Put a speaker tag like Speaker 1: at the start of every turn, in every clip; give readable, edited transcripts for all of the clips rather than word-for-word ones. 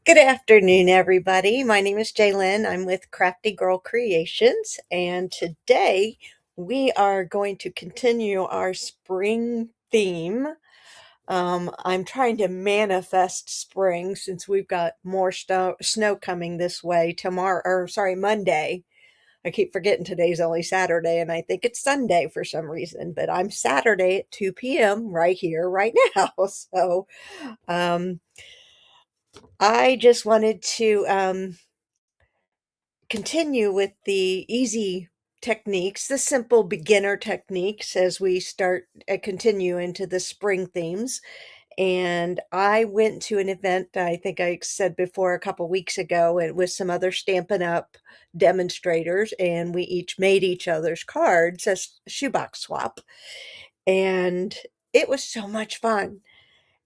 Speaker 1: Good afternoon, everybody. My name is Jaylyn. I'm with Crafty Girl Creations, and today we are going to continue our spring theme. I'm trying to manifest spring since we've got more snow coming this way tomorrow, or sorry, Monday. I keep forgetting today's only Saturday, and I think it's Sunday for some reason, but I'm Saturday at 2 p.m. right here, right now. So, um, I just wanted to continue with the easy techniques, the simple beginner techniques as we start continue into the spring themes. And I went to an event, I think I said before a couple weeks ago, and with some other Stampin' Up demonstrators, and we each made each other's cards as shoebox swap. And it was so much fun.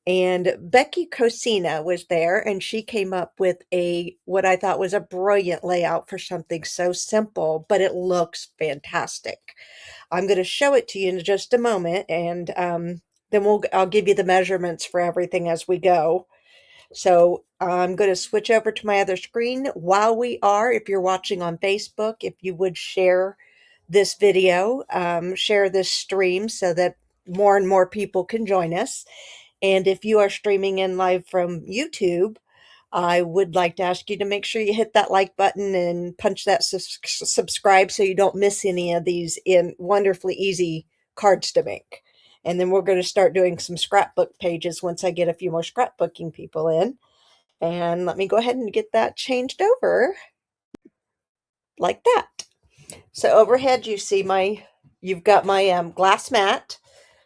Speaker 1: And Becky Cosina was there, and she came up with a what I thought was a brilliant layout for something so simple, but it looks fantastic. I'm going to show it to you in just a moment, and then I'll give you the measurements for everything as we go. So I'm going to switch over to my other screen while we are. If you're watching on Facebook, if you would share this video, share this stream so that more and more people can join us. And if you are streaming in live from YouTube, I would like to ask you to make sure you hit that like button and punch that subscribe so you don't miss any of these in wonderfully easy cards to make. And then we're going to start doing some scrapbook pages once I get a few more scrapbooking people in. And let me go ahead and get that changed over like that. So overhead, you've got my glass mat,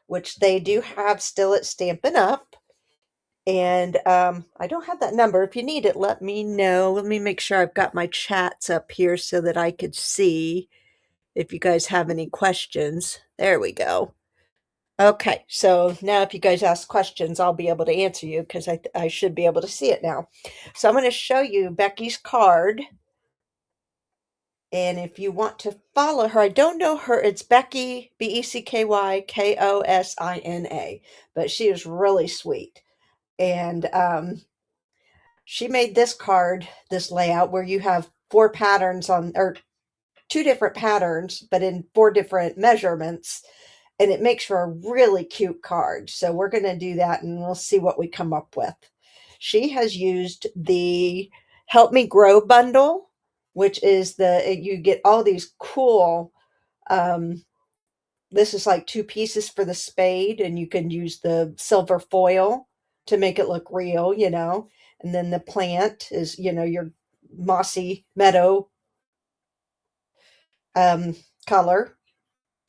Speaker 1: which they do have still at Stampin' Up. And I don't have that number. If you need it, let me know. Let me make sure I've got my chats up here so that I could see if you guys have any questions. There we go. Okay, so now if you guys ask questions, I'll be able to answer you because I should be able to see it now. So I'm going to show you Becky's card. And if you want to follow her, I don't know her. It's Becky, Beckykosina, but she is really sweet. And she made this card, this layout where you have four patterns on, or two different patterns, but in four different measurements. And it makes for a really cute card. So we're going to do that and we'll see what we come up with. She has used the Help Me Grow bundle, which is you get all these cool, um, this is like two pieces for the spade, and you can use the silver foil to make it look real, and then the plant is, your mossy meadow um, color,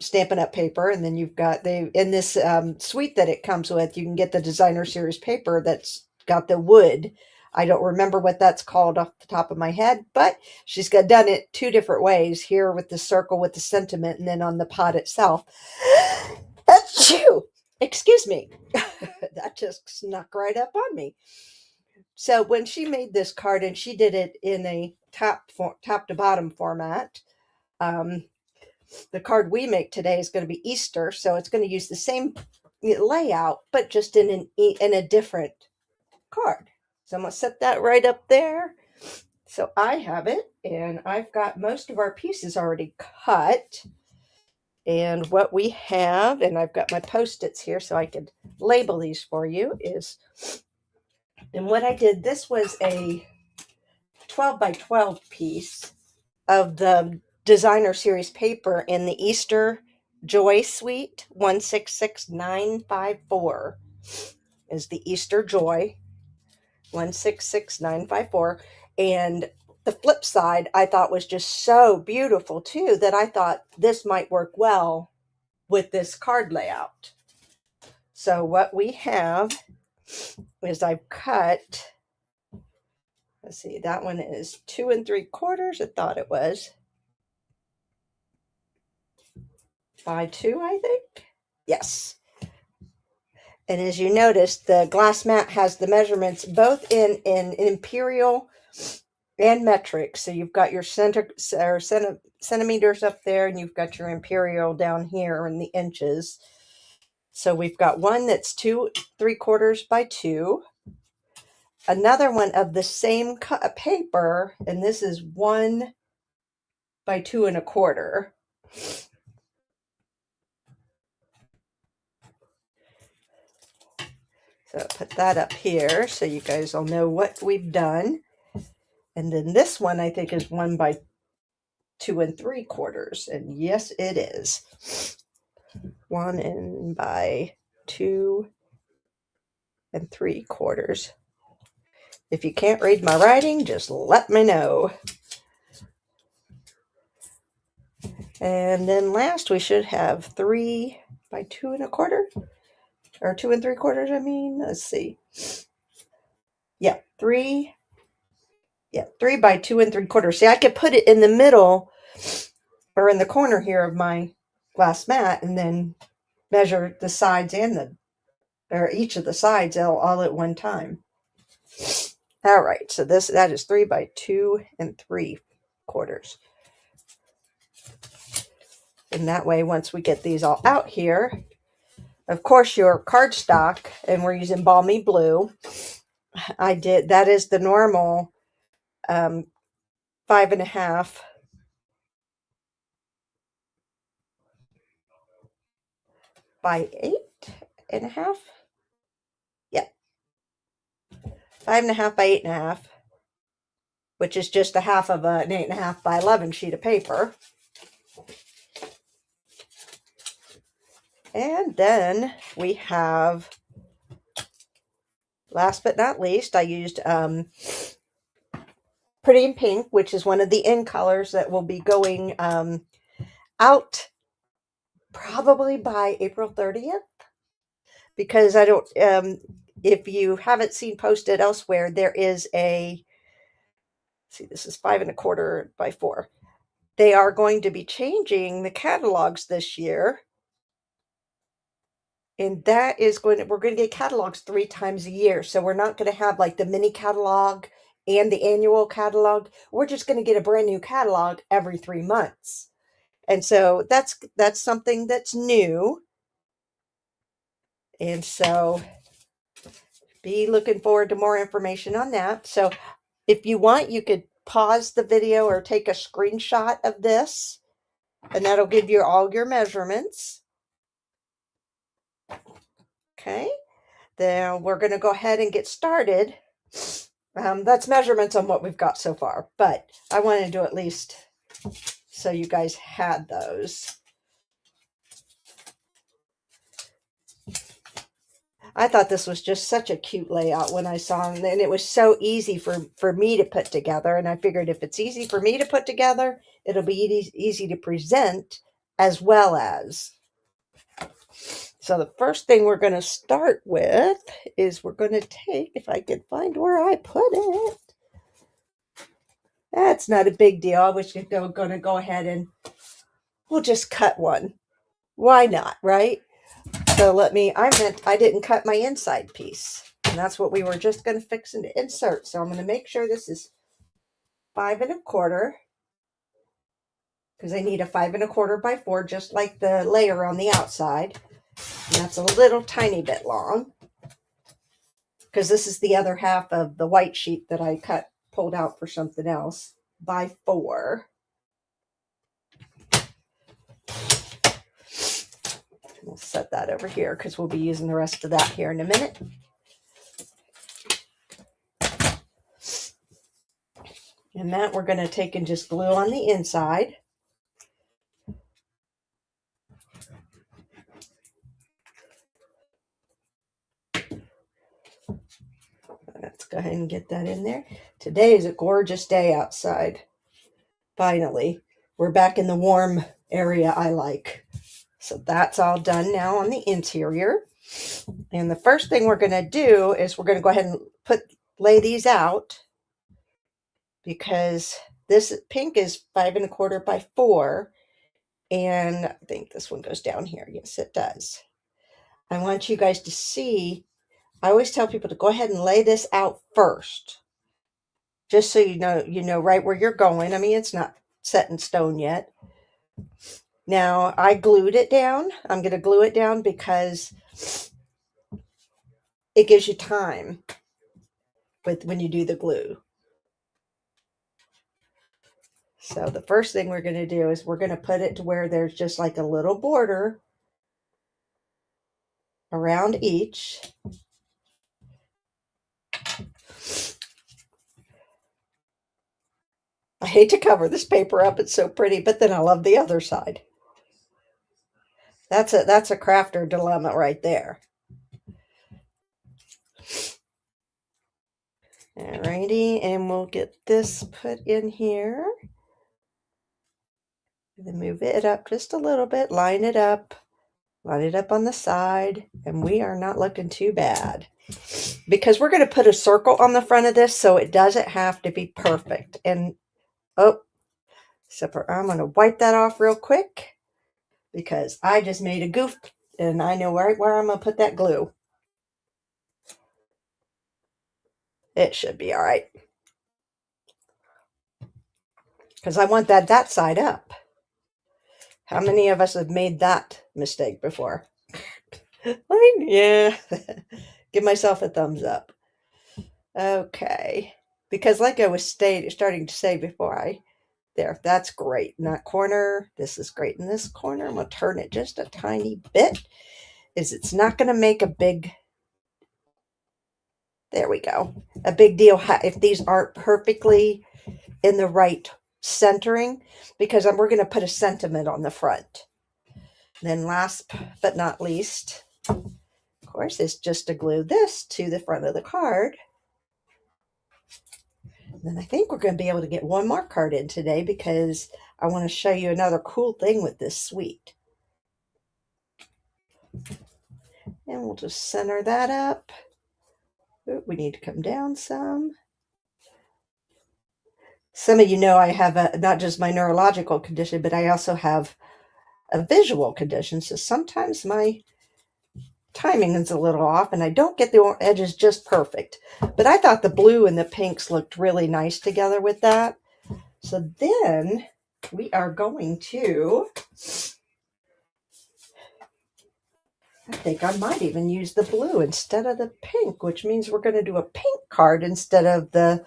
Speaker 1: Stampin' Up paper, and then you've got in this suite that it comes with, you can get the designer series paper that's got the wood. I don't remember what that's called off the top of my head, but she's got done it two different ways, here with the circle with the sentiment, and then on the pot itself. Achoo! Excuse me. That just snuck right up on me. So when she made this card, and she did it in a top to bottom format, um, the card we make today is going to be Easter, so it's going to use the same layout, but just in a different card. So I'm going to set that right up there. So I have it, and I've got most of our pieces already cut. And what we have, and I've got my Post-its here so I could label these for you, and what I did, this was a 12 by 12 piece of the designer series paper in the Easter Joy Suite. 166954 is the Easter Joy, 166954. And the flip side I thought was just so beautiful too, that I thought this might work well with this card layout. So what we have is I've cut, let's see, that one is 2 3/4. I thought it was by 2, I think. Yes. And as you notice, the glass mat has the measurements both in imperial and metric. So you've got your centimeters up there, and you've got your imperial down here in the inches. So we've got one that's 2 3/4 by 2. another one of the same paper, and this is 1 by 2 1/4. So put that up here so you guys will know what we've done. And then this one I think is 1 by 2 3/4. And yes, it is. 1 by 2 3/4. If you can't read my writing, just let me know. And then last we should have 3 by 2 1/4, or 2 3/4. I mean, let's see. Yeah, 3 by 2 3/4. See, I could put it in the middle or in the corner here of my glass mat and then measure the sides and or each of the sides all at one time. All right, so that is 3 by 2 3/4. And that way, once we get these all out here, of course, your cardstock, and we're using Balmy Blue. That is the normal 5.5 by 8.5. Yeah, 5.5 by 8.5, which is just a half of an 8.5 by 11 sheet of paper. And then we have, last but not least, I used Pretty in Pink, which is one of the in colors that will be going out probably by April 30th. Because I don't, if you haven't seen posted elsewhere, there is see, this is 5 1/4 by 4. They are going to be changing the catalogs this year. And that is we're going to get catalogs 3 times a year. So we're not going to have like the mini catalog and the annual catalog. We're just going to get a brand new catalog every 3 months. And so that's something that's new. And so be looking forward to more information on that. So if you want, you could pause the video or take a screenshot of this, and that'll give you all your measurements. Okay, then we're going to go ahead and get started. That's measurements on what we've got so far, but I wanted to do at least so you guys had those. I thought this was just such a cute layout when I saw it, and it was so easy for me to put together. And I figured if it's easy for me to put together, it'll be easy to present as well as. So the first thing we're going to start with is we're going to take, if I can find where I put it. That's not a big deal. I was going to go ahead and we'll just cut one. Why not, right? So I didn't cut my inside piece. And that's what we were just going to fix and insert. So I'm going to make sure this is 5 1/4. Because I need a 5 1/4 by 4, just like the layer on the outside. And that's a little tiny bit long. Because this is the other half of the white sheet that I pulled out for something else, by 4. We'll set that over here because we'll be using the rest of that here in a minute. And that we're going to take and just glue on the inside. Let's go ahead and get that in there. Today is a gorgeous day outside. Finally, we're back in the warm area I like. So that's all done now on the interior. And the first thing we're going to do is we're going to go ahead and lay these out, because this pink is 5 1/4 by 4. And I think this one goes down here. Yes, it does. I want you guys to see. I always tell people to go ahead and lay this out first, just so you know right where you're going. I mean, it's not set in stone yet. Now, I glued it down. I'm going to glue it down because it gives you time. when you do the glue. So the first thing we're going to do is we're going to put it to where there's just like a little border around each. I hate to cover this paper up, it's so pretty, but then I love the other side. That's a crafter dilemma right there. Alrighty, and we'll get this put in here. Then move it up just a little bit, line it up on the side, and we are not looking too bad. Because we're going to put a circle on the front of this, so it doesn't have to be perfect. And, oh, I'm going to wipe that off real quick, because I just made a goof, and I know right where I'm going to put that glue. It should be all right. Because I want that side up. How many of us have made that mistake before? Yeah. Give myself a thumbs up. Okay. Because like I was starting to say before, that's great in that corner. This is great in this corner. I'm going to turn it just a tiny bit. It's not going to make a big, there we go, a big deal if these aren't perfectly in the right centering, because we're going to put a sentiment on the front. Then last but not least, of course, is just to glue this to the front of the card. And then I think we're going to be able to get one more card in today, because I want to show you another cool thing with this suite. And we'll just center that up. Ooh, we need to come down some. Some of you know I have not just my neurological condition, but I also have a visual condition. So sometimes my timing is a little off and I don't get the edges just perfect. But I thought the blue and the pinks looked really nice together with that. So then we are going to, I think I might even use the blue instead of the pink, which means we're going to do a pink card instead of the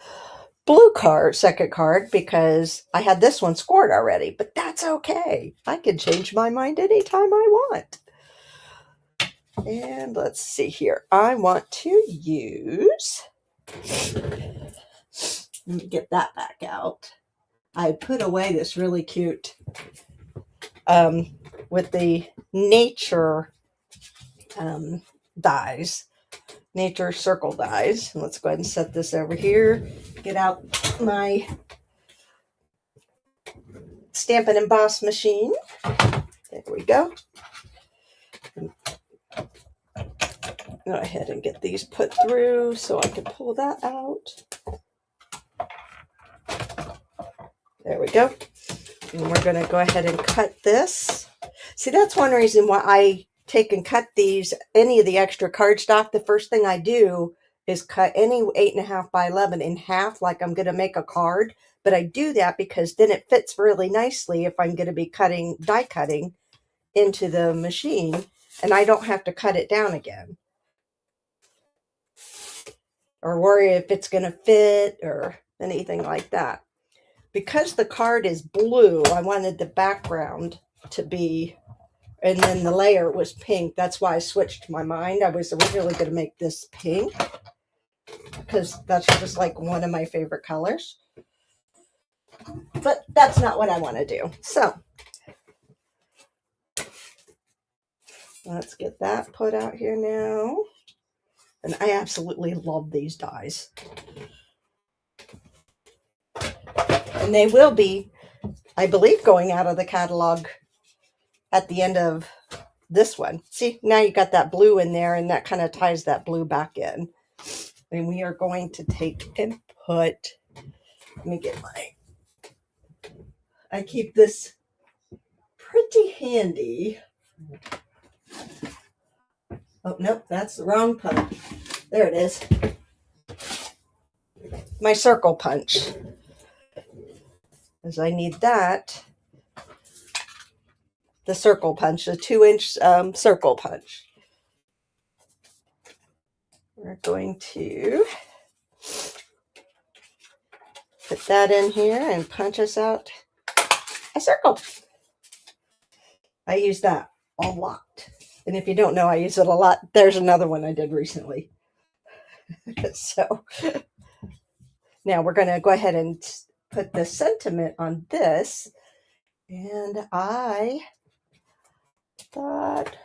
Speaker 1: blue card, second card, because I had this one scored already, but that's okay. I can change my mind anytime I want. And let's see here. I want to use, let me get that back out. I put away this really cute, with the nature dies, nature circle dies. Let's go ahead and set this over here. Get out my stamp and emboss machine. There we go. Go ahead and get these put through so I can pull that out. There we go. And we're going to go ahead and cut this. See, that's one reason why I take and cut these, any of the extra cardstock. The first thing I do is cut any 8.5 by 11 in half, like I'm going to make a card. But I do that because then it fits really nicely if I'm going to be die cutting into the machine, and I don't have to cut it down again or worry if it's going to fit or anything like that. Because the card is blue, I wanted the background to be, and then the layer was pink. That's why I switched my mind. I was originally going to make this pink because that's just like one of my favorite colors. But that's not what I want to do. So let's get that put out here now. And I absolutely love these dies. And they will be, I believe, going out of the catalog at the end of this one. See, now you got that blue in there, and that kind of ties that blue back in. And we are going to take and put, let me get I keep this pretty handy. Oh, nope, that's the wrong punch. There it is. My circle punch. Because I need that. The circle punch, the 2-inch circle punch. We're going to Put that in here and punch us out a circle. I use that a lot. And if you don't know, I use it a lot. There's another one I did recently. So now we're going to go ahead and put the sentiment on this. And I thought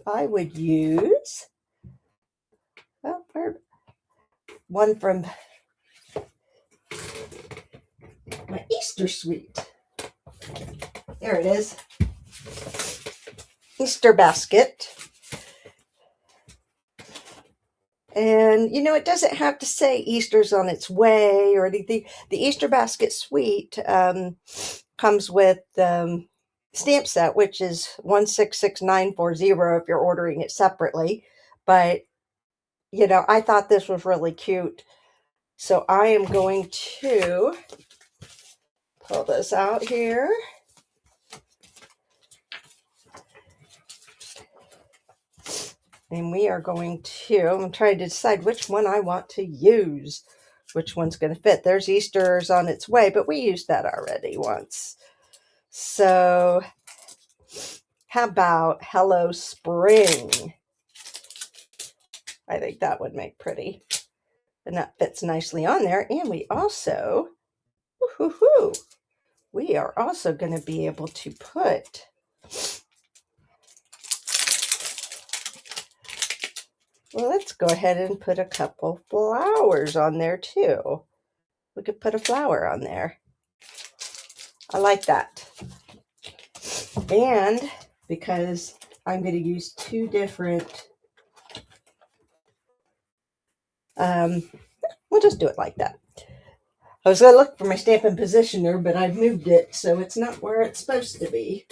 Speaker 1: I would use one from my Easter suite. There it is. Easter basket. And, you know, it doesn't have to say Easter's on its way or anything. The Easter basket suite comes with stamp set, which is 166940 if you're ordering it separately. But, you know, I thought this was really cute. So I am going to pull this out here. And we are going to, I'm trying to decide which one I want to use, which one's going to fit. There's Easter's on its way, but we used that already once. So how about Hello Spring? I think that would make pretty. And that fits nicely on there. And we also, we are also going to be able to put well, let's go ahead and put a couple flowers on there too. We could put a flower on there. I like that. And because I'm going to use two different, we'll just do it like that. I was going to look for my Stampin' Positioner, but I've moved it, so it's not where it's supposed to be.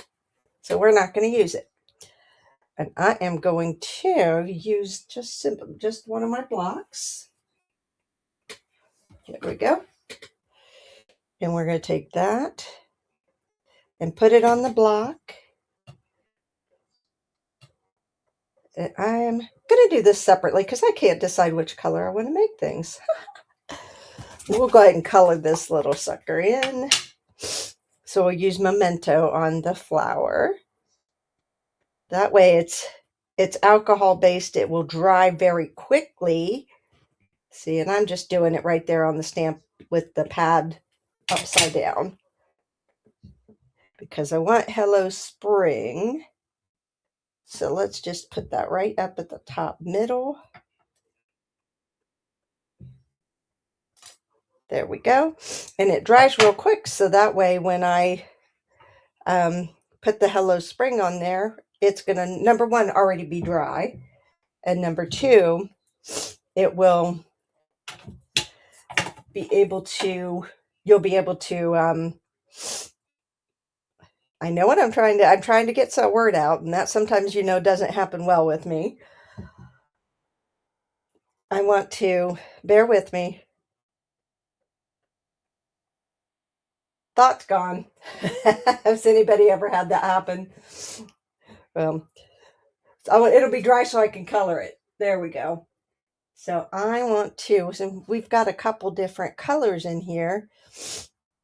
Speaker 1: So we're not going to use it. And I am going to use just one of my blocks. There we go. And we're going to take that and put it on the block. And I'm going to do this separately because I can't decide which color I want to make things. We'll go ahead and color this little sucker in. So we'll use Memento on the flower. That way it's alcohol based. It will dry very quickly. See, and I'm just doing it right there on the stamp with the pad upside down. Because I want Hello Spring. So let's just put that right up at the top middle. There we go. And it dries real quick, so that way when I put the Hello Spring on there, it's going to, number one, already be dry. And number two, it will be able to, you'll be able to, I know what I'm trying to get some word out, and that sometimes, you know, doesn't happen well with me. I want to, bear with me. Thought's gone. Has anybody ever had that happen? It'll be dry so I can color it. There we go. So I want to, so we've got a couple different colors in here.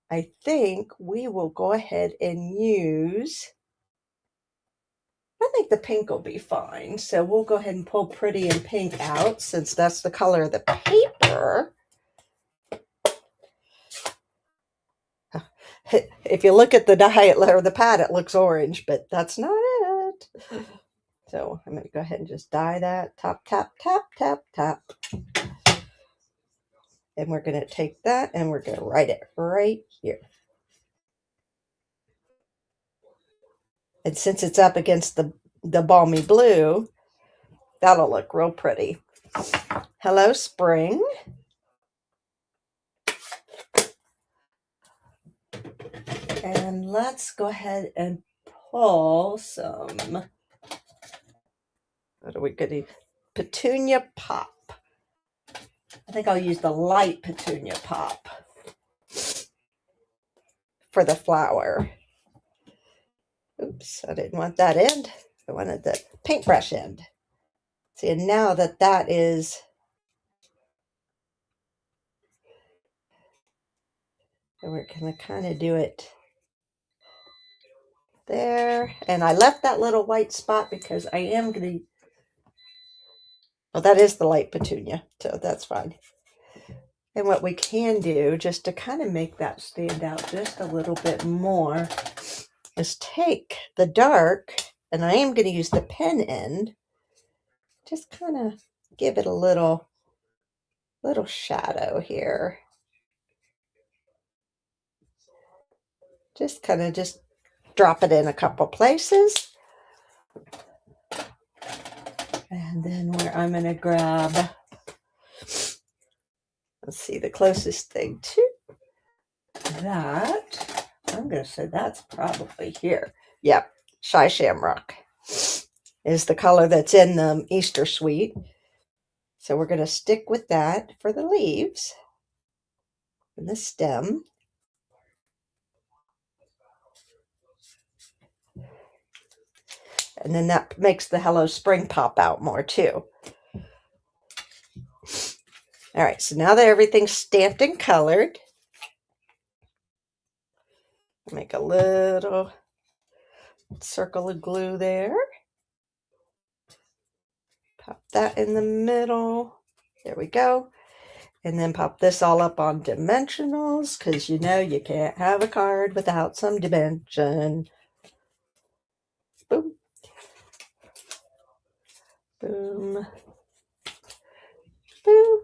Speaker 1: I think we will go ahead and use, I think the pink will be fine. So we'll go ahead and pull Pretty in Pink out since that's the color of the paper. If you look at the die or the pad, it looks orange, but that's not it. So I'm going to go ahead and just dye that. Tap, tap, tap, tap, tap. And we're going to take that and we're going to write it right here. And since it's up against the balmy blue, that'll look real pretty. Hello, Spring. And let's go ahead and pull some, what are we going to do? Petunia Pop. I think I'll use the light Petunia Pop for the flower. Oops, I didn't want that end. I wanted the paintbrush end. See, and now that is And we're going to kind of do it there. And I left that little white spot because I am going to, well, that is the light petunia, so that's fine. And what we can do, just to kind of make that stand out just a little bit more, is take the dark, and I am going to use the pen end, just kind of give it a little shadow here. Just kind of just drop it in a couple places. And then where I'm going to grab, let's see, the closest thing to that, I'm going to say that's probably here. Yep, Shy Shamrock is the color that's in the Easter Sweet. So we're going to stick with that for the leaves and the stem. And then that makes the Hello Spring pop out more too. All right, so now that everything's stamped and colored, make a little circle of glue there. Pop that in the middle. There we go. And then pop this all up on dimensionals, because you know you can't have a card without some dimension. Boom. Boom. Boom.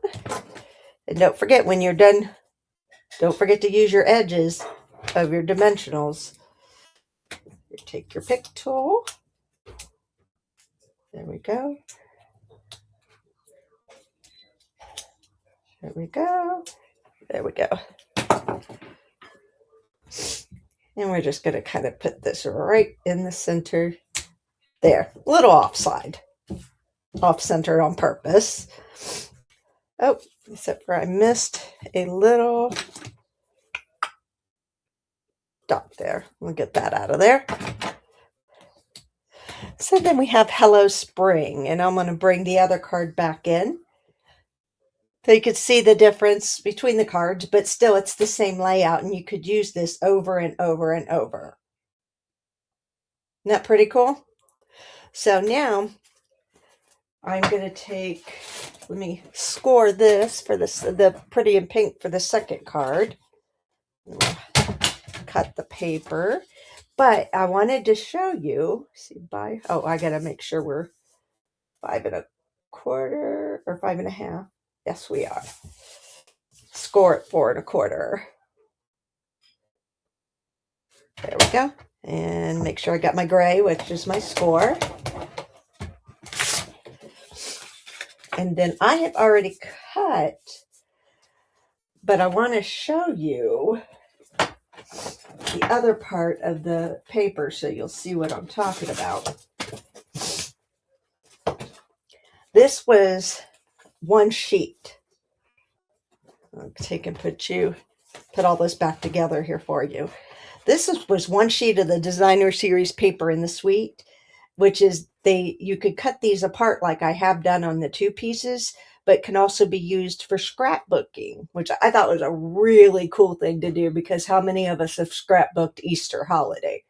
Speaker 1: And don't forget, when you're done, don't forget to use your edges of your dimensionals. You take your pick tool. There we go. There we go. There we go. And we're just going to kind of put this right in the center there. A little offside. Off-center on purpose. Oh, except for I missed a little dot there. We'll get that out of there. So then we have Hello Spring, and I'm going to bring the other card back in. So you could see the difference between the cards, but still it's the same layout, and you could use this over and over and over. Isn't that pretty cool? So now I'm going to take, let me score this for this, the pretty in pink for the second card. Cut the paper. But I wanted to show you, see, I got to make sure we're 5 1/4 or 5 1/2. Yes, we are. Score at 4 1/4. There we go. And make sure I got my gray, which is my score. And then I have already cut, but I want to show you the other part of the paper so you'll see what I'm talking about. This was one sheet. I'll take and put all this back together here for you. This was one sheet of the designer series paper in the suite, which is you could cut these apart like I have done on the 2 pieces, but can also be used for scrapbooking, which I thought was a really cool thing to do, because how many of us have scrapbooked Easter holiday?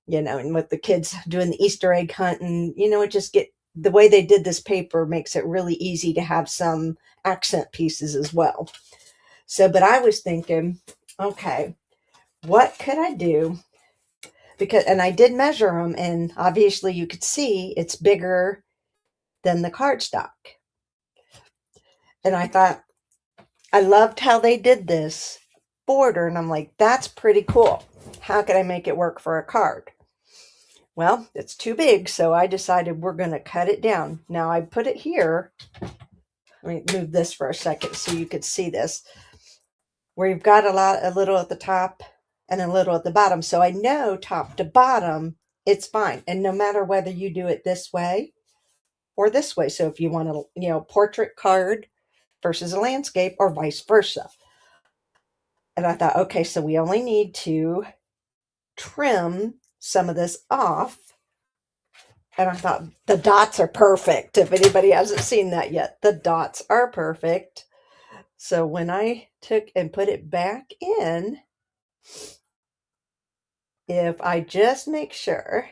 Speaker 1: You know, and with the kids doing the Easter egg hunt, and it just the way they did this paper makes it really easy to have some accent pieces as well. So, but I was thinking, okay, what could I do? And I did measure them, and obviously you could see it's bigger than the cardstock. And I thought, I loved how they did this border, and I'm like, that's pretty cool. How can I make it work for a card? Well, it's too big, so I decided we're going to cut it down. Now I put it here. Let me move this for a second so you could see this, where you've got a little at the top and a little at the bottom. So I know top to bottom, it's fine. And no matter whether you do it this way or this way. So if you want a, portrait card versus a landscape, or vice versa. And I thought, okay, so we only need to trim some of this off. And I thought, the dots are perfect. If anybody hasn't seen that yet, the dots are perfect. So when I took and put it back in, if I just make sure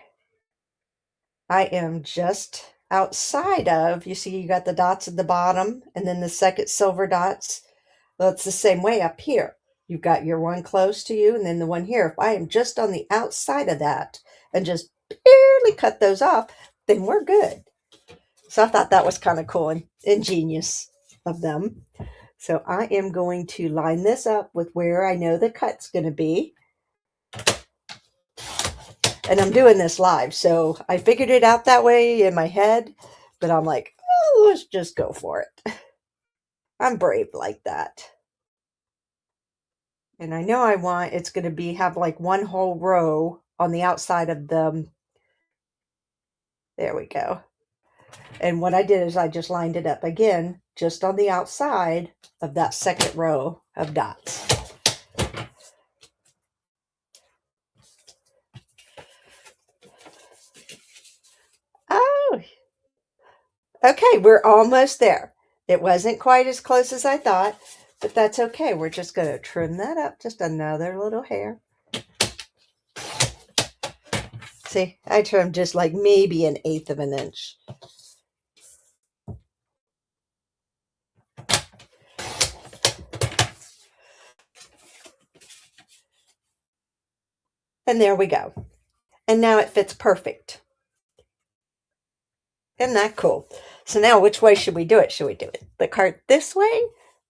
Speaker 1: I am just outside of, you see you got the dots at the bottom and then the second silver dots. Well, it's the same way up here. You've got your one close to you and then the one here. If I am just on the outside of that and just barely cut those off, then we're good. So I thought that was kind of cool and ingenious of them. So I am going to line this up with where I know the cut's going to be. And I'm doing this live, so I figured it out that way in my head, but I'm like, oh, let's just go for it. I'm brave like that. And I know I want it's going to have like one whole row on the outside of them. There we go. And what I did is I just lined it up again, just on the outside of that second row of dots. Oh, okay, we're almost there. It wasn't quite as close as I thought, but that's okay. We're just going to trim that up just another little hair. See, I trimmed just like maybe 1/8 of an inch. And there we go. And now it fits perfect. Isn't that cool? So now which way should we do it? Should we do it the card this way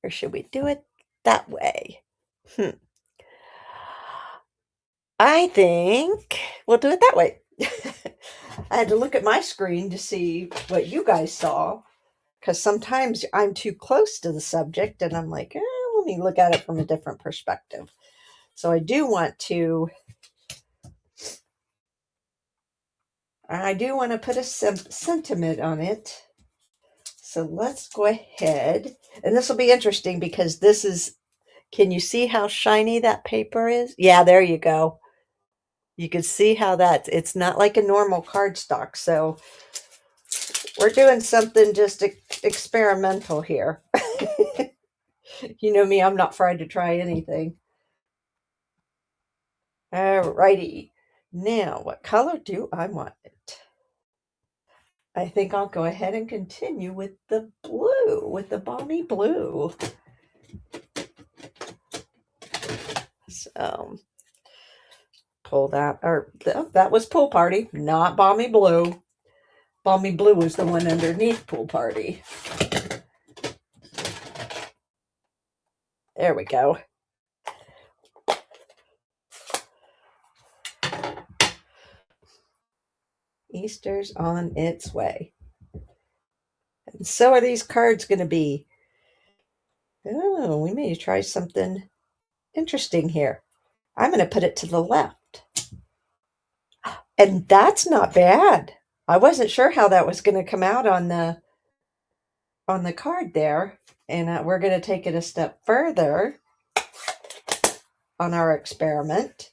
Speaker 1: or should we do it that way? I think we'll do it that way. I had to look at my screen to see what you guys saw because sometimes I'm too close to the subject and I'm like, let me look at it from a different perspective. So I do want to put a sentiment on it. So let's go ahead. And this will be interesting because this is, can you see how shiny that paper is? Yeah, there you go. You can see how it's not like a normal cardstock. So we're doing something just experimental here. You know me, I'm not afraid to try anything. Alrighty. Now, what color do I want it? I think I'll go ahead and continue with the blue, with the balmy blue. So, pull that, or that was Pool Party, not Balmy Blue. Balmy Blue was the one underneath Pool Party. There we go. Easter's on its way. And so are these cards going to be. Oh, we may try something interesting here. I'm going to put it to the left. And that's not bad. I wasn't sure how that was going to come out on the card there. And we're going to take it a step further on our experiment.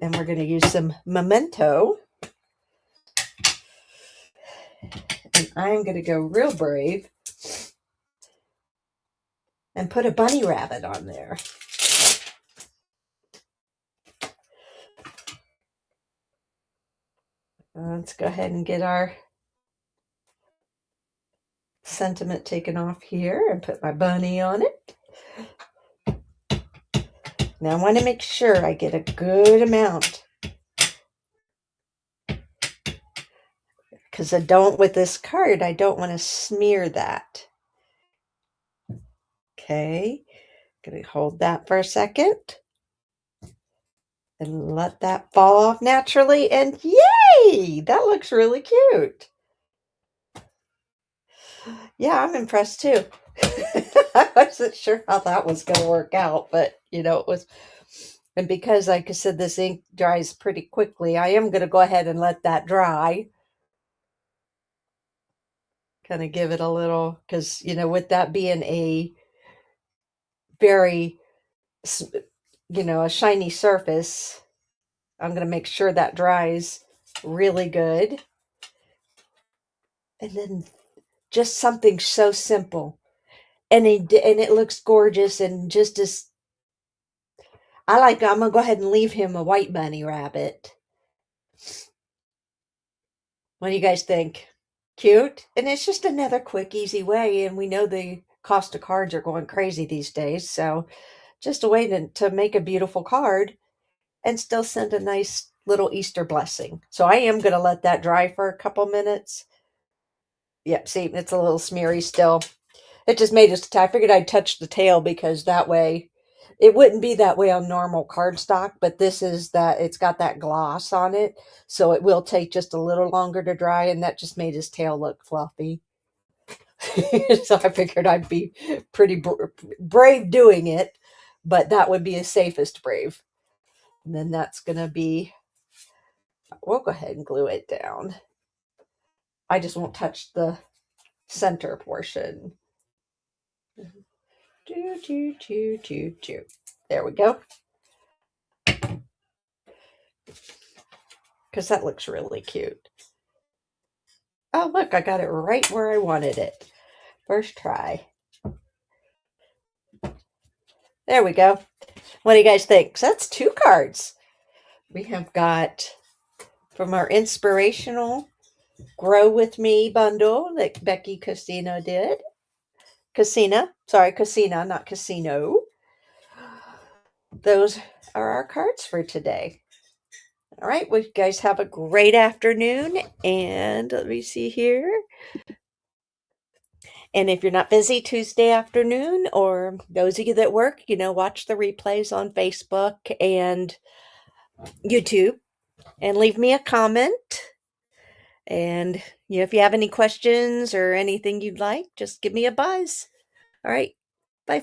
Speaker 1: And we're going to use some Memento. And I'm going to go real brave and put a bunny rabbit on there. Let's go ahead and get our sentiment taken off here and put my bunny on it. Now I want to make sure I get a good amount. Because with this card, I don't want to smear that. Okay, going to hold that for a second. And let that fall off naturally. And yay! That looks really cute. Yeah, I'm impressed too. I wasn't sure how that was going to work out, but it was. And because, like I said, this ink dries pretty quickly, I am going to go ahead and let that dry. Kind of give it a little, because, with that being a very, a shiny surface, I'm going to make sure that dries really good. And then just something so simple. and it looks gorgeous and just as I'm gonna go ahead and leave him a white bunny rabbit. What do you guys think? Cute? And it's just another quick, easy way. And we know the cost of cards are going crazy these days. So just a way to make a beautiful card and still send a nice little Easter blessing. So I am going to let that dry for a couple minutes. Yep, see, it's a little smeary still. It just made us, I figured I'd touch the tail because that way it wouldn't be that way on normal cardstock, but this is that it's got that gloss on it. So it will take just a little longer to dry, and that just made his tail look fluffy. So I figured I'd be pretty brave doing it, but that would be the safest brave. And then that's going to be, we'll go ahead and glue it down. I just won't touch the center portion. Do, do, do, do, do. There we go. Because that looks really cute. Oh, look, I got it right where I wanted it. First try. There we go. What do you guys think? So that's 2 cards. We have got from our inspirational Grow With Me bundle that Becky Casino did. Casina, not casino. Those are our cards for today. All right, well, you guys have a great afternoon. And let me see here. And if you're not busy Tuesday afternoon, or those of you that work, watch the replays on Facebook and YouTube and leave me a comment. And if you have any questions or anything you'd like, just give me a buzz. All right. Bye, folks.